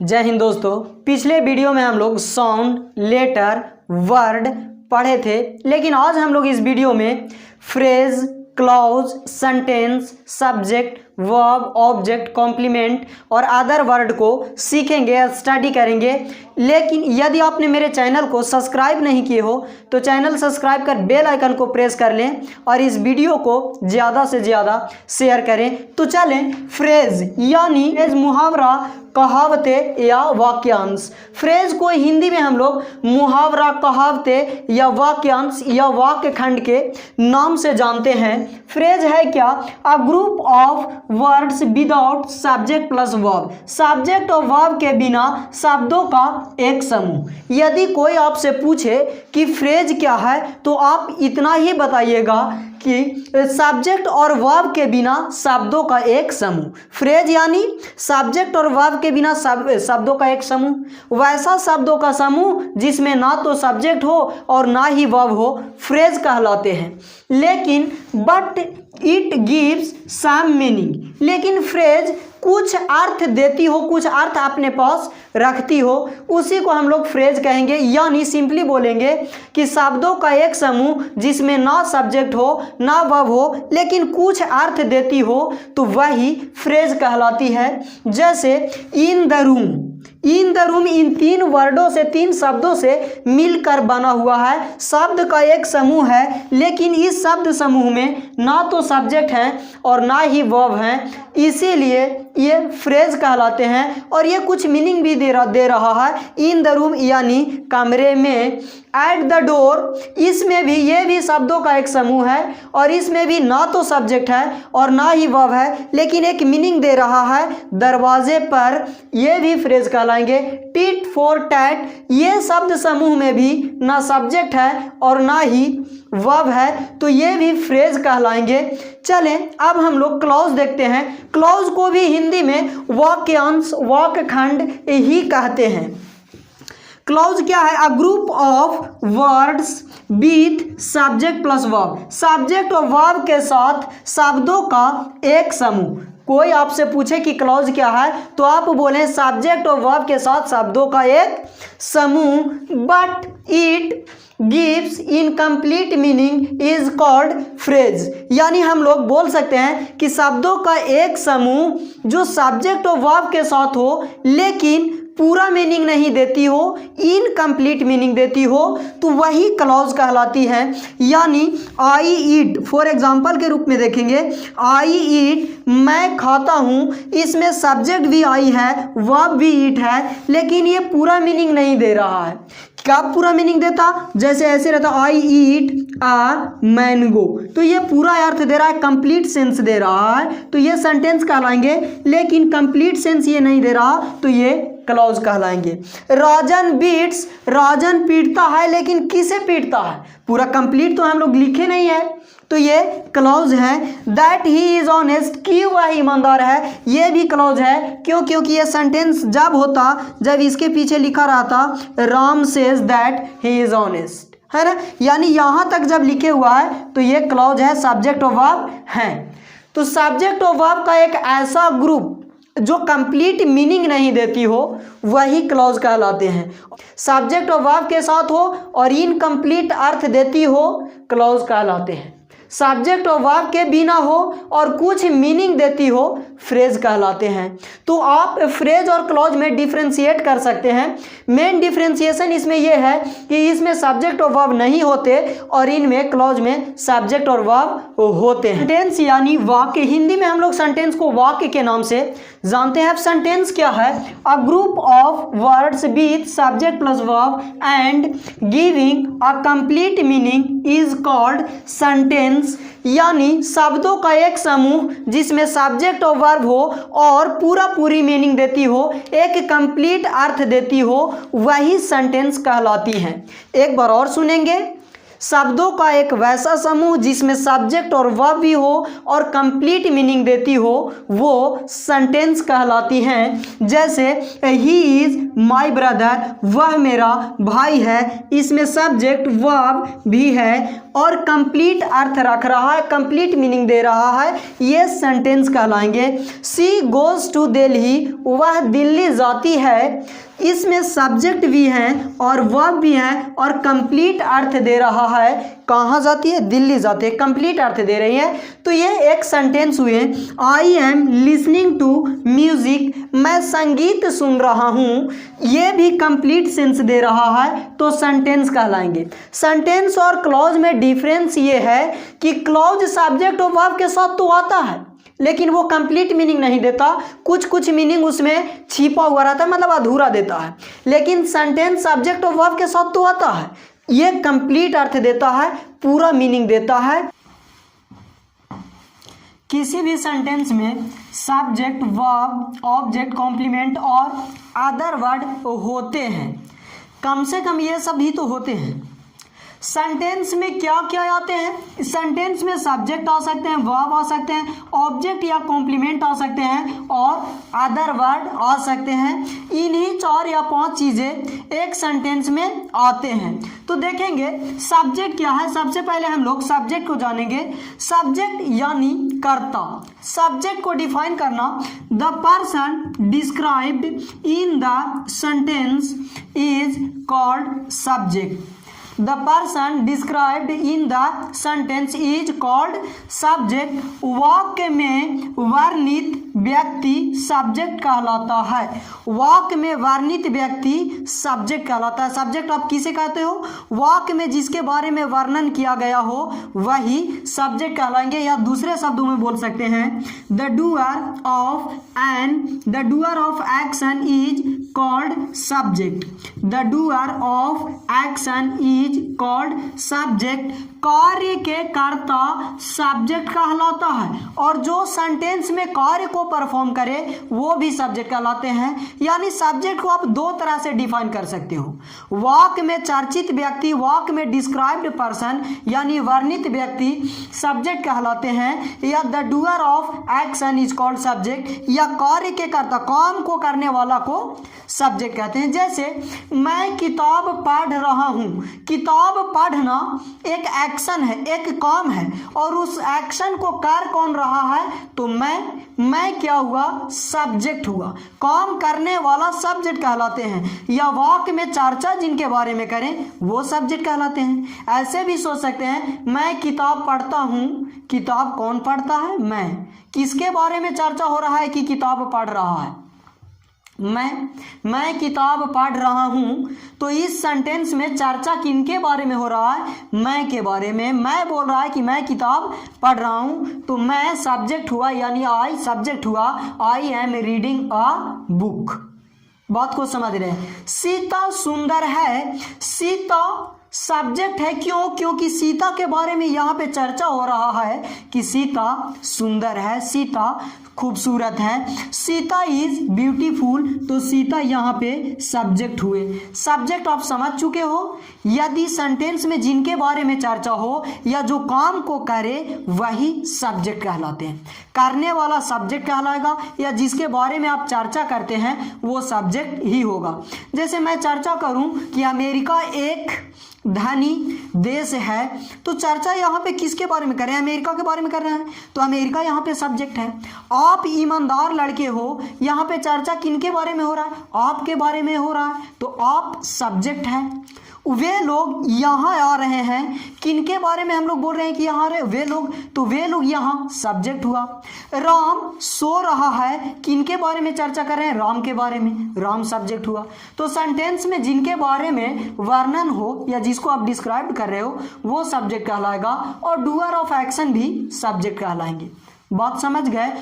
जय हिंद दोस्तों। पिछले वीडियो में हम लोग साउंड, लेटर, वर्ड पढ़े थे, लेकिन आज हम लोग इस वीडियो में phrase, clause, sentence, subject, verb, object, complement और अदर वर्ड को सीखेंगे, स्टडी करेंगे। लेकिन यदि आपने मेरे चैनल को सब्सक्राइब नहीं किए हो तो चैनल सब्सक्राइब कर बेल आइकन को प्रेस कर लें और इस वीडियो को ज़्यादा से ज़्यादा शेयर करें। तो चलें, फ्रेज यानी मुहावरा, कहावतें या वाक्यांश। फ्रेज को हिंदी में हम लोग मुहावरा, कहावतें या वाक्यांश या वाक्य खंड के नाम से जानते हैं। फ्रेज है क्या? A group of words without subject plus verb. Subject और वर्ब के बिना शब्दों का एक समूह। यदि कोई आपसे पूछे कि फ्रेज क्या है तो आप इतना ही बताइएगा कि सब्जेक्ट और वर्ब के बिना शब्दों का एक समूह। फ्रेज यानी सब्जेक्ट और वर्ब के बिना शब्दों का एक समूह। वैसा शब्दों का समूह जिसमें ना तो सब्जेक्ट हो और ना ही वर्ब हो फ्रेज कहलाते हैं। लेकिन but it gives some meaning. लेकिन फ्रेज कुछ अर्थ देती हो, कुछ अर्थ अपने पास रखती हो, उसी को हम लोग फ्रेज कहेंगे। यानी सिंपली बोलेंगे कि शब्दों का एक समूह जिसमें ना सब्जेक्ट हो ना वर्ब हो लेकिन कुछ अर्थ देती हो तो वही फ्रेज कहलाती है। जैसे in the room. In the room in तीन वर्डों से, तीन शब्दों से मिलकर बना हुआ है। शब्द का एक समूह है लेकिन इस शब्द समूह में ना तो सब्जेक्ट है और ना ही वर्ब है, इसीलिए ये फ्रेज कहलाते हैं। और ये कुछ मीनिंग भी दे रहा है। इन द रूम यानी कमरे में। एट द डोर, इसमें भी, ये भी शब्दों का एक समूह है और इसमें भी ना तो सब्जेक्ट है और ना ही वर्ब है लेकिन एक मीनिंग दे रहा है। दरवाजे पर, ये भी फ्रेज कहलाएंगे। टिट फॉर टैट, ये शब्द समूह में भी ना सब्जेक्ट है और ना ही वर्ब है तो ये भी फ्रेज कहलाएंगे। चलें, अब हम लोग क्लॉज देखते हैं। क्लॉज को भी हिंदी में वाक्यांश, वाक्य खंड ही कहते हैं। क्लॉज क्या है? A group of words with subject plus verb. Subject और वर्ब के साथ शब्दों का एक समूह। कोई आपसे पूछे कि क्लॉज क्या है तो आप बोलें सब्जेक्ट और वर्ब के साथ शब्दों का एक समूह। But it gives incomplete meaning is called phrase. यानी हम लोग बोल सकते हैं कि शब्दों का एक समूह जो सब्जेक्ट और वर्ब के साथ हो लेकिन पूरा मीनिंग नहीं देती हो, इनकम्प्लीट मीनिंग देती हो तो वही क्लॉज कहलाती है। यानी आई ईट, फॉर एग्जांपल के रूप में देखेंगे, आई ईट, मैं खाता हूँ, इसमें सब्जेक्ट भी आई है, वर्ब भी ईट है, लेकिन ये पूरा मीनिंग नहीं दे रहा है। क्या पूरा मीनिंग देता? जैसे ऐसे रहता, आई ईट आ मैंगो, तो ये पूरा अर्थ दे रहा है, कंप्लीट सेंस दे रहा है तो ये सेंटेंस कहलाएंगे। लेकिन कंप्लीट सेंस ये नहीं दे रहा तो ये क्लॉज कहलाएंगे। राजन बीट्स, राजन पीटता है लेकिन किसे पीटता है? पूरा कंप्लीट तो हम लोग लिखे नहीं है तो ये क्लॉज है। दैट ही इज ऑनेस्ट, कि वह ईमानदार है, ये भी क्लॉज है। क्यों? क्योंकि ये सेंटेंस जब होता जब इसके पीछे लिखा रहता Ram says that he is honest, है ना। यानी यहाँ तक जब लिखे हुआ है तो ये क्लॉज है, सब्जेक्ट और वर्ब है। तो सब्जेक्ट और वर्ब का एक ऐसा ग्रुप जो कंप्लीट मीनिंग नहीं देती हो वही क्लॉज कहलाते हैं। सब्जेक्ट और वर्ब के साथ हो और इनकम्प्लीट अर्थ देती हो क्लॉज कहलाते हैं। सब्जेक्ट और वर्ब के बिना हो और कुछ मीनिंग देती हो फ्रेज कहलाते हैं। तो आप फ्रेज और क्लॉज में डिफ्रेंशिएट कर सकते हैं। मेन डिफ्रेंशिएशन इसमें यह है कि इसमें सब्जेक्ट और वर्ब नहीं होते और इनमें क्लॉज में सब्जेक्ट और वर्ब होते हैं। सेंटेंस यानी वाक्य, हिंदी में हम लोग सेंटेंस को वाक्य के नाम से जानते हैं। अब सेंटेंस क्या है? A group of words with subject plus verb and giving a complete meaning is called sentence. यानी शब्दों का एक समूह जिसमें सब्जेक्ट और वर्ब हो और पूरी मीनिंग देती हो, एक कंप्लीट अर्थ देती हो, वही सेंटेंस कहलाती है। एक बार और सुनेंगे। शब्दों का एक वैसा समूह जिसमें सब्जेक्ट और वर्ब भी हो और कंप्लीट मीनिंग देती हो वो सेंटेंस कहलाती हैं। जैसे ही इज माई ब्रदर, वह मेरा भाई है, इसमें सब्जेक्ट वर्ब भी है और कंप्लीट अर्थ रख रहा है, कंप्लीट मीनिंग दे रहा है, ये सेंटेंस कहलाएंगे। सी गोज टू दिल्ली, वह दिल्ली जाती है, इसमें सब्जेक्ट भी हैं और वर्ब भी हैं और कंप्लीट अर्थ दे रहा है। कहाँ जाती है? दिल्ली जाती है, कंप्लीट अर्थ दे रही है। तो ये एक सेंटेंस हुए। I am listening to music, मैं संगीत सुन रहा हूँ, ये भी कंप्लीट सेंस दे रहा है, तो सेंटेंस कहलाएंगे। सेंटेंस और क्लॉज में डिफरेंस ये है कि क्लॉज सब्जेक्ट और वर्ब के साथ तो आता है लेकिन वो कंप्लीट मीनिंग नहीं देता, कुछ कुछ मीनिंग उसमें छिपा हुआ रहता है, मतलब अधूरा देता है। लेकिन सेंटेंस सब्जेक्ट और वर्ब के साथ तो आता है, ये कंप्लीट अर्थ देता है, पूरा मीनिंग देता है। किसी भी सेंटेंस में सब्जेक्ट, वर्ब, ऑब्जेक्ट, कॉम्प्लीमेंट और अदर वर्ड होते हैं, कम से कम ये सब भी तो होते हैं। सेंटेंस में क्या क्या आते हैं? सेंटेंस में सब्जेक्ट आ सकते हैं, वर्ब आ सकते हैं, ऑब्जेक्ट या कॉम्प्लीमेंट आ सकते हैं और अदर वर्ड आ सकते हैं। इन्हीं 4 या 5 चीज़ें एक सेंटेंस में आते हैं। तो देखेंगे सब्जेक्ट क्या है। सबसे पहले हम लोग सब्जेक्ट को जानेंगे। सब्जेक्ट यानी कर्ता। सब्जेक्ट को डिफाइन करना, the person described in the sentence is called subject. The person described in the sentence is called subject. वाक्य में वर्णित व्यक्ति सब्जेक्ट कहलाता है। वाक्य में वर्णित व्यक्ति सब्जेक्ट कहलाता है। सब्जेक्ट आप किसे कहते हो? वाक्य में जिसके बारे में वर्णन किया गया हो वही सब्जेक्ट कहलाएंगे, या दूसरे शब्दों में बोल सकते हैं the doer of action is called subject. The doer of action is called subject. कार्य के कर्ता सब्जेक्ट कहलाता है और जो सेंटेंस में कार्य को परफॉर्म करे वो भी सब्जेक्ट कहलाते हैं। यानी सब्जेक्ट को आप 2 तरह से डिफाइन कर सकते हो। वाक्य में चर्चित व्यक्ति, वाक्य में डिस्क्राइब्ड पर्सन यानी वर्णित व्यक्ति सब्जेक्ट कहलाते हैं, या the doer of action is called subject, या कार्य के कर्ता, काम को करने वाला को सब्जेक्ट कहते हैं। जैसे मैं किताब पढ़ रहा हूँ, किताब पढ़ना एक एक्शन है, एक काम है और उस एक्शन को कर कौन रहा है? तो मैं क्या हुआ? सब्जेक्ट हुआ। काम करने वाला सब्जेक्ट कहलाते हैं, या वाक्य में चर्चा जिनके बारे में करें वो सब्जेक्ट कहलाते हैं। ऐसे भी सोच सकते हैं मैं किताब पढ़ता हूँ, किताब कौन पढ़ता है? मैं। किसके बारे में चर्चा हो रहा है कि किताब पढ़ रहा है? मैं किताब पढ़ रहा हूँ। तो इस सेंटेंस में चर्चा किनके बारे में हो रहा है? मैं के बारे में। मैं बोल रहा है कि मैं किताब पढ़ रहा हूँ, तो मैं सब्जेक्ट हुआ, यानी आई सब्जेक्ट हुआ। I am reading a book. बात को समझ रहे हैं? सीता सुंदर है, सीता सब्जेक्ट है। क्यों? क्योंकि सीता के बारे में यहाँ पे चर्चा हो रहा है कि सीता सुंदर है, सीता खूबसूरत है। सीता इज ब्यूटीफुल, तो सीता यहाँ पे सब्जेक्ट हुए। सब्जेक्ट आप समझ चुके हो। यदि सेंटेंस में जिनके बारे में चर्चा हो या जो काम को करे वही सब्जेक्ट कहलाते हैं। करने वाला सब्जेक्ट कहलाएगा, या जिसके बारे में आप चर्चा करते हैं वो सब्जेक्ट ही होगा। जैसे मैं चर्चा करूं कि अमेरिका एक धनी देश है, तो चर्चा यहाँ पे किसके बारे में कर रहे हैं? अमेरिका के बारे में कर रहे हैं, तो अमेरिका यहाँ पे सब्जेक्ट है। आप ईमानदार लड़के हो, यहाँ पे चर्चा किनके बारे में हो रहा है? आपके बारे में हो रहा है, तो आप सब्जेक्ट है। वे लोग यहाँ आ रहे हैं, किनके बारे में हम लोग बोल रहे हैं कि यहाँ रहे? वे लोग, तो वे लोग यहाँ सब्जेक्ट हुआ। राम सो रहा है, किनके बारे में चर्चा कर रहे हैं? राम के बारे में, राम सब्जेक्ट हुआ। तो सेंटेंस में जिनके बारे में वर्णन हो या जिसको आप डिस्क्राइब कर रहे हो वो सब्जेक्ट कहलाएगा, और डूअर ऑफ एक्शन भी सब्जेक्ट कहलाएंगे। बात समझ गए?